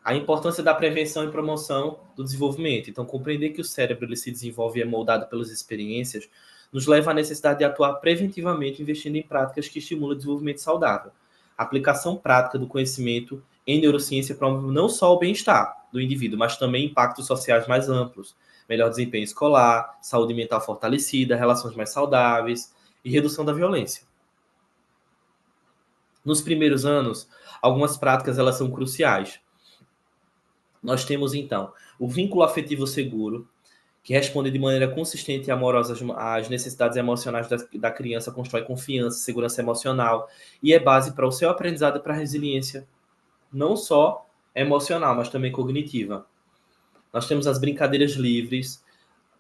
A importância da prevenção e promoção do desenvolvimento. Então, compreender que o cérebro ele se desenvolve e é moldado pelas experiências nos leva à necessidade de atuar preventivamente, investindo em práticas que estimulam o desenvolvimento saudável. A aplicação prática do conhecimento em neurociência promove não só o bem-estar do indivíduo, mas também impactos sociais mais amplos, melhor desempenho escolar, saúde mental fortalecida, relações mais saudáveis e redução da violência. Nos primeiros anos, algumas práticas elas são cruciais. Nós temos, então, o vínculo afetivo seguro, que responde de maneira consistente e amorosa às necessidades emocionais da criança, constrói confiança, segurança emocional e é base para o seu aprendizado e para a resiliência, não só emocional, mas também cognitiva. Nós temos as brincadeiras livres,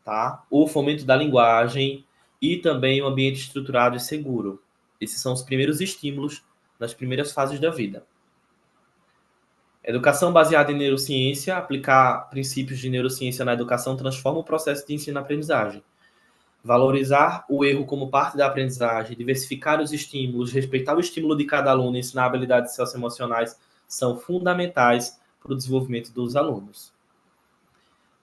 tá? O fomento da linguagem e também um ambiente estruturado e seguro. Esses são os primeiros estímulos nas primeiras fases da vida. Educação baseada em neurociência, aplicar princípios de neurociência na educação transforma o processo de ensino-aprendizagem. Valorizar o erro como parte da aprendizagem, diversificar os estímulos, respeitar o estímulo de cada aluno e ensinar habilidades socioemocionais são fundamentais para o desenvolvimento dos alunos.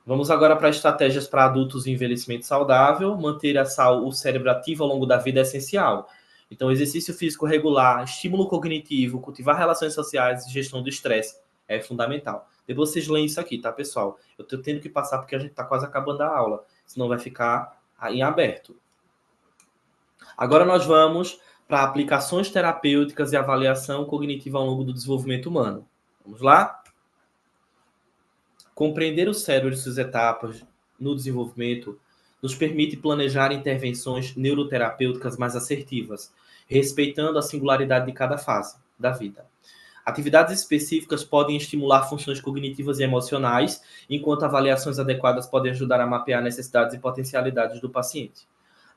Vamos agora para estratégias para adultos em envelhecimento saudável. Manter o cérebro ativo ao longo da vida é essencial. Então, exercício físico regular, estímulo cognitivo, cultivar relações sociais e gestão do estresse é fundamental. Depois vocês leem isso aqui, tá, pessoal? Eu estou tendo que passar porque a gente está quase acabando a aula, senão vai ficar em aberto. Agora nós vamos para aplicações terapêuticas e avaliação cognitiva ao longo do desenvolvimento humano. Vamos lá? Compreender o cérebro e suas etapas no desenvolvimento nos permite planejar intervenções neuroterapêuticas mais assertivas, respeitando a singularidade de cada fase da vida. Atividades específicas podem estimular funções cognitivas e emocionais, enquanto avaliações adequadas podem ajudar a mapear necessidades e potencialidades do paciente.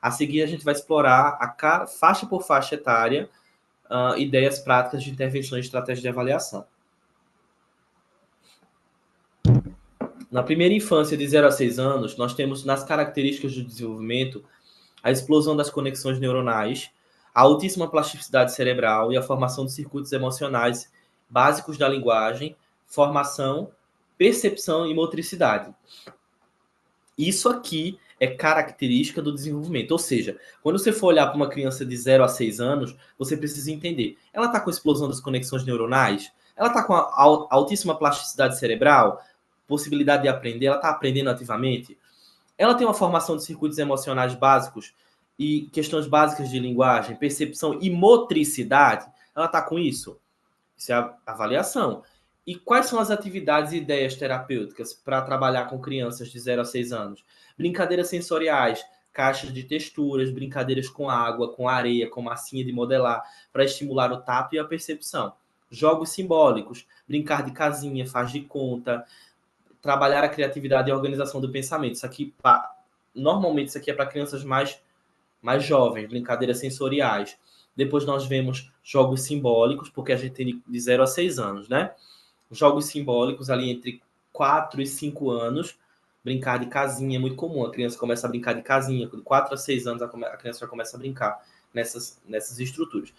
A seguir, a gente vai explorar faixa por faixa etária, ideias práticas de intervenções e estratégias de avaliação. Na primeira infância, de 0 a 6 anos, nós temos nas características do desenvolvimento a explosão das conexões neuronais, a altíssima plasticidade cerebral e a formação de circuitos emocionais básicos da linguagem, formação, percepção e motricidade. Isso aqui é característica do desenvolvimento. Ou seja, quando você for olhar para uma criança de 0 a 6 anos, você precisa entender. Ela está com explosão das conexões neuronais? Ela está com a altíssima plasticidade cerebral? Possibilidade de aprender? Ela está aprendendo ativamente? Ela tem uma formação de circuitos emocionais básicos e questões básicas de linguagem, percepção e motricidade? Ela está com isso? Isso é a avaliação. E quais são as atividades e ideias terapêuticas para trabalhar com crianças de 0 a 6 anos? Brincadeiras sensoriais, caixas de texturas, brincadeiras com água, com areia, com massinha de modelar, para estimular o tato e a percepção. Jogos simbólicos, brincar de casinha, faz de conta, trabalhar a criatividade e a organização do pensamento. Isso aqui, normalmente, isso aqui é para crianças mais jovens, brincadeiras sensoriais. Depois nós vemos jogos simbólicos, porque a gente tem de 0 a 6 anos, né? Jogos simbólicos ali entre 4 e 5 anos. Brincar de casinha é muito comum. A criança começa a brincar de casinha. De 4 a 6 anos a criança já começa a brincar nessas estruturas.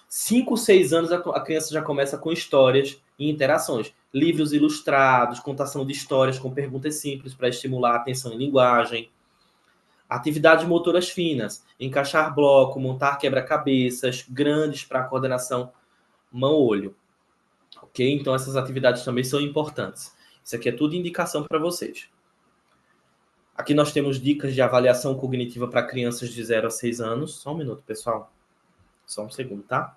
5, 6 anos a criança já começa com histórias e interações. Livros ilustrados, contação de histórias com perguntas simples para estimular a atenção em linguagem. Atividades motoras finas, encaixar bloco, montar quebra-cabeças, grandes para coordenação mão-olho. Ok? Então, essas atividades também são importantes. Isso aqui é tudo indicação para vocês. Aqui nós temos dicas de avaliação cognitiva para crianças de 0 a 6 anos. Só um minuto, pessoal. Só um segundo, tá?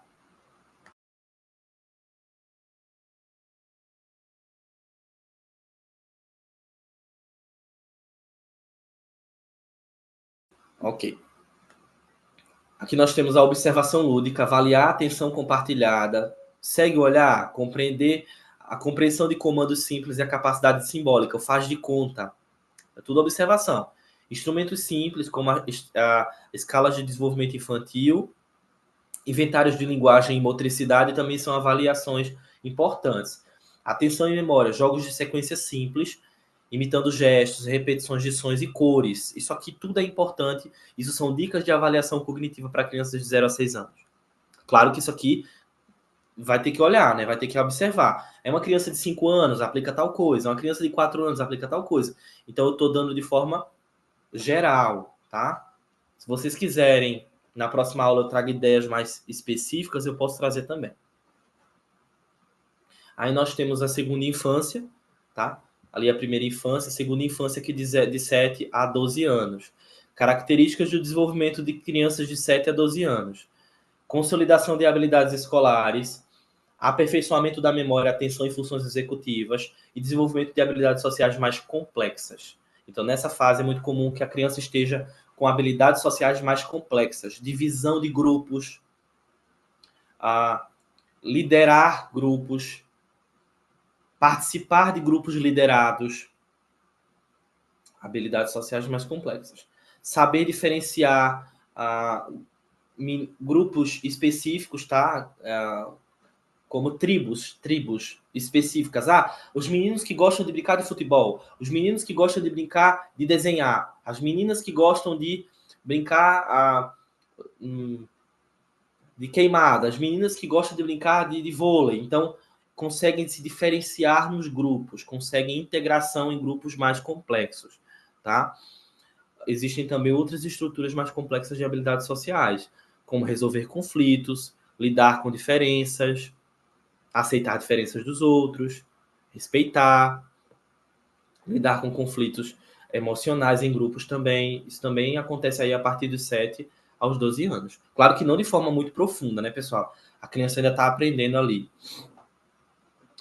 Ok. Aqui nós temos a observação lúdica, avaliar a atenção compartilhada, segue o olhar, compreender a compreensão de comandos simples e a capacidade simbólica, o faz de conta. É tudo observação. Instrumentos simples, como a escalas de desenvolvimento infantil, inventários de linguagem e motricidade também são avaliações importantes. Atenção e memória, jogos de sequência simples, imitando gestos, repetições de sons e cores. Isso aqui tudo é importante. Isso são dicas de avaliação cognitiva para crianças de 0 a 6 anos. Claro que isso aqui vai ter que olhar, né? Vai ter que observar. É uma criança de 5 anos, aplica tal coisa. Uma criança de 4 anos, aplica tal coisa. Então, eu estou dando de forma geral, tá? Se vocês quiserem, na próxima aula eu trago ideias mais específicas, eu posso trazer também. Aí nós temos a segunda infância, tá? ali a primeira infância, a segunda infância que de 7 a 12 anos. Características do desenvolvimento de crianças de 7 a 12 anos. Consolidação de habilidades escolares, aperfeiçoamento da memória, atenção e funções executivas e desenvolvimento de habilidades sociais mais complexas. Então, nessa fase é muito comum que a criança esteja com habilidades sociais mais complexas, divisão de grupos, a liderar grupos, participar de grupos liderados, habilidades sociais mais complexas. Saber diferenciar grupos específicos, tá? Como tribos específicas. Os meninos que gostam de brincar de futebol, os meninos que gostam de brincar de desenhar, as meninas que gostam de brincar de queimada, as meninas que gostam de brincar de vôlei. Então, conseguem se diferenciar nos grupos, conseguem integração em grupos mais complexos, tá? Existem também outras estruturas mais complexas de habilidades sociais, como resolver conflitos, lidar com diferenças, aceitar diferenças dos outros, respeitar, lidar com conflitos emocionais em grupos também. Isso também acontece aí a partir dos 7 aos 12 anos. Claro que não de forma muito profunda, né, pessoal? A criança ainda está aprendendo ali.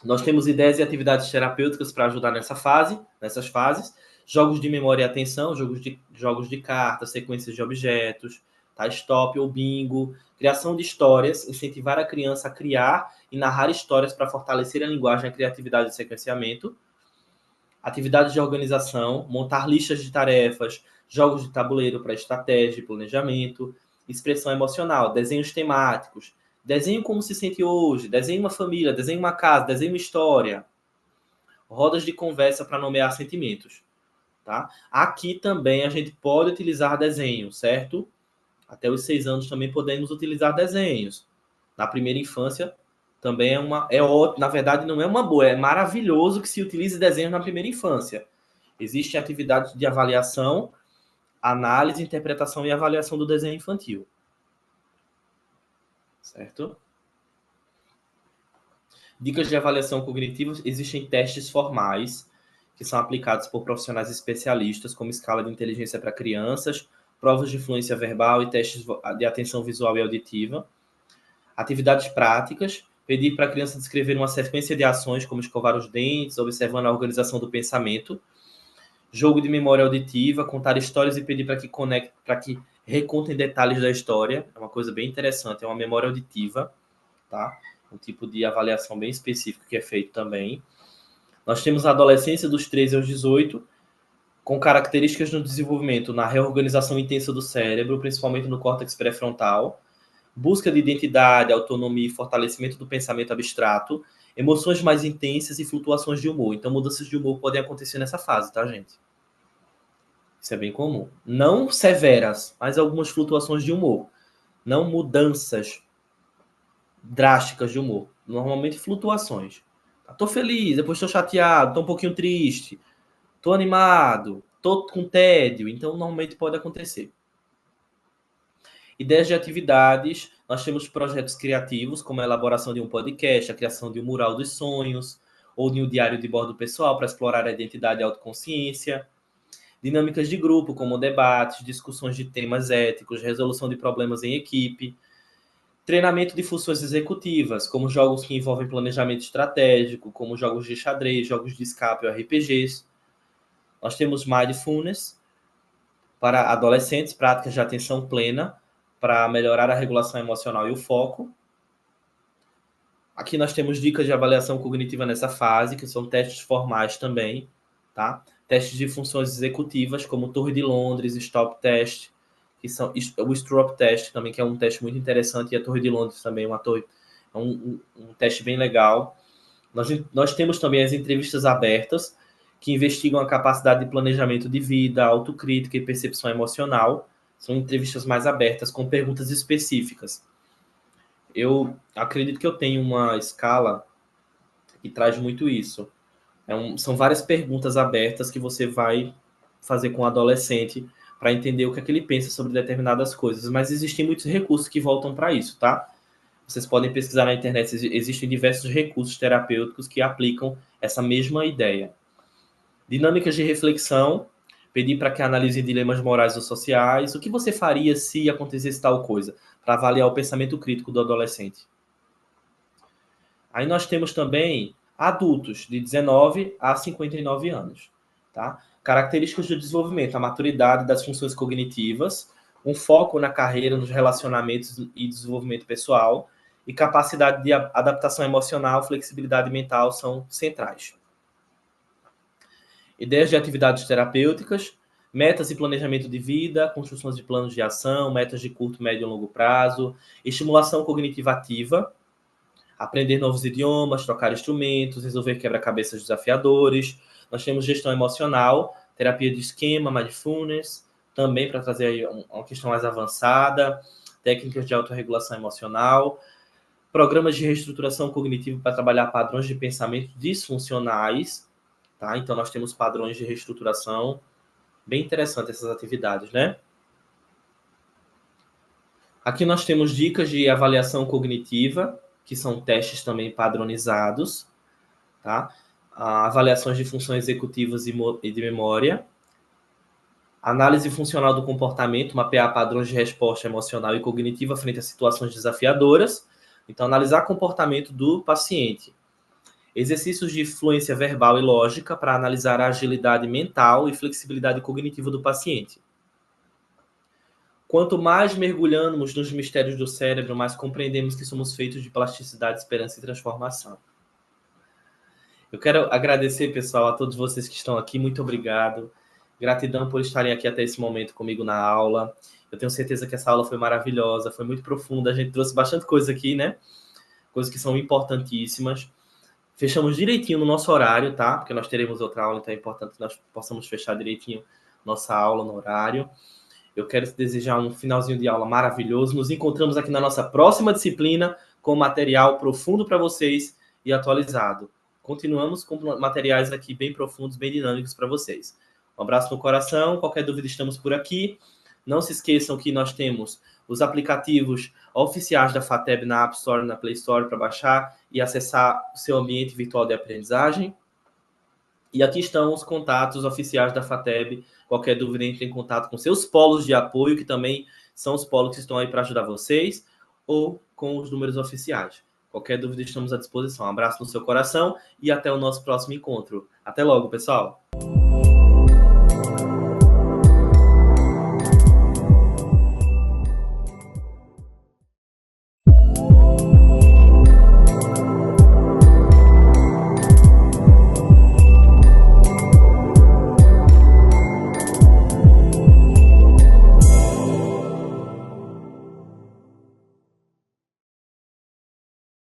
Nós temos ideias e atividades terapêuticas para ajudar nessas fases. Jogos de memória e atenção, jogos de cartas, sequências de objetos, tá? Stop ou bingo, criação de histórias, incentivar a criança a criar e narrar histórias para fortalecer a linguagem, a criatividade e o sequenciamento. Atividades de organização, montar listas de tarefas, jogos de tabuleiro para estratégia e planejamento, expressão emocional, desenhos temáticos, desenho como se sente hoje, desenho uma família, desenho uma casa, desenho uma história, rodas de conversa para nomear sentimentos. Tá? Aqui também a gente pode utilizar desenho, certo? Até os 6 anos também podemos utilizar desenhos. Na primeira infância também na verdade não é uma boa, é maravilhoso que se utilize desenhos na primeira infância. Existem atividades de avaliação, análise, interpretação e avaliação do desenho infantil. Certo? Dicas de avaliação cognitiva: existem testes formais que são aplicados por profissionais especialistas, como escala de inteligência para crianças, provas de fluência verbal e testes de atenção visual e auditiva. Atividades práticas: pedir para a criança descrever uma sequência de ações, como escovar os dentes, observando a organização do pensamento. Jogo de memória auditiva: contar histórias e pedir para que recontem detalhes da história. É uma coisa bem interessante, é uma memória auditiva, tá? Um tipo de avaliação bem específico que é feito também. Nós temos a adolescência dos 13 aos 18, com características no desenvolvimento na reorganização intensa do cérebro, principalmente no córtex pré-frontal, busca de identidade, autonomia e fortalecimento do pensamento abstrato, emoções mais intensas e flutuações de humor. Então, mudanças de humor podem acontecer nessa fase, tá, gente? Isso é bem comum. Não severas, mas algumas flutuações de humor. Não mudanças drásticas de humor. Normalmente flutuações. Tô feliz, depois tô chateado, tô um pouquinho triste, tô animado, tô com tédio. Então, normalmente pode acontecer. Ideias de atividades: nós temos projetos criativos, como a elaboração de um podcast, a criação de um mural dos sonhos, ou de um diário de bordo pessoal para explorar a identidade e a autoconsciência. Dinâmicas de grupo, como debates, discussões de temas éticos, resolução de problemas em equipe. Treinamento de funções executivas, como jogos que envolvem planejamento estratégico, como jogos de xadrez, jogos de escape ou RPGs. Nós temos mindfulness para adolescentes, práticas de atenção plena, para melhorar a regulação emocional e o foco. Aqui nós temos dicas de avaliação cognitiva nessa fase, que são testes formais também, tá? Testes de funções executivas, como Torre de Londres, Stop Test, que são o Strop Test também, que é um teste muito interessante, e a Torre de Londres também é um teste bem legal. Nós temos também as entrevistas abertas, que investigam a capacidade de planejamento de vida, autocrítica e percepção emocional. São entrevistas mais abertas, com perguntas específicas. Eu acredito que eu tenho uma escala que traz muito isso. São várias perguntas abertas que você vai fazer com o adolescente para entender o que é que ele pensa sobre determinadas coisas. Mas existem muitos recursos que voltam para isso, tá? Vocês podem pesquisar na internet, existem diversos recursos terapêuticos que aplicam essa mesma ideia. Dinâmicas de reflexão, pedir para que analise dilemas morais ou sociais. O que você faria se acontecesse tal coisa? Para avaliar o pensamento crítico do adolescente. Aí nós temos também adultos de 19 a 59 anos. Tá? Características do desenvolvimento, a maturidade das funções cognitivas, um foco na carreira, nos relacionamentos e desenvolvimento pessoal, e capacidade de adaptação emocional, flexibilidade mental são centrais. Ideias de atividades terapêuticas, metas e planejamento de vida, construções de planos de ação, metas de curto, médio e longo prazo, estimulação cognitiva ativa, aprender novos idiomas, trocar instrumentos, resolver quebra-cabeças desafiadores. Nós temos gestão emocional, terapia de esquema, mindfulness, também para trazer aí uma questão mais avançada, técnicas de autorregulação emocional, programas de reestruturação cognitiva para trabalhar padrões de pensamento disfuncionais, tá? Então, nós temos padrões de reestruturação, bem interessante essas atividades, né? Aqui nós temos dicas de avaliação cognitiva, que são testes também padronizados, tá? Avaliações de funções executivas e de memória, análise funcional do comportamento, mapear padrões de resposta emocional e cognitiva frente a situações desafiadoras. Então, analisar comportamento do paciente. Exercícios de fluência verbal e lógica para analisar a agilidade mental e flexibilidade cognitiva do paciente. Quanto mais mergulhamos nos mistérios do cérebro, mais compreendemos que somos feitos de plasticidade, esperança e transformação. Eu quero agradecer, pessoal, a todos vocês que estão aqui. Muito obrigado. Gratidão por estarem aqui até esse momento comigo na aula. Eu tenho certeza que essa aula foi maravilhosa, foi muito profunda. A gente trouxe bastante coisa aqui, né? Coisas que são importantíssimas. Fechamos direitinho no nosso horário, tá? Porque nós teremos outra aula, então é importante que nós possamos fechar direitinho nossa aula no horário. Eu quero te desejar um finalzinho de aula maravilhoso. Nos encontramos aqui na nossa próxima disciplina com material profundo para vocês e atualizado. Continuamos com materiais aqui bem profundos, bem dinâmicos para vocês. Um abraço no coração. Qualquer dúvida, estamos por aqui. Não se esqueçam que nós temos os aplicativos oficiais da FATEB na App Store e na Play Store para baixar e acessar o seu ambiente virtual de aprendizagem. E aqui estão os contatos oficiais da FATEB. Qualquer dúvida, entre em contato com seus polos de apoio, que também são os polos que estão aí para ajudar vocês, ou com os números oficiais. Qualquer dúvida, estamos à disposição. Um abraço no seu coração e até o nosso próximo encontro. Até logo, pessoal!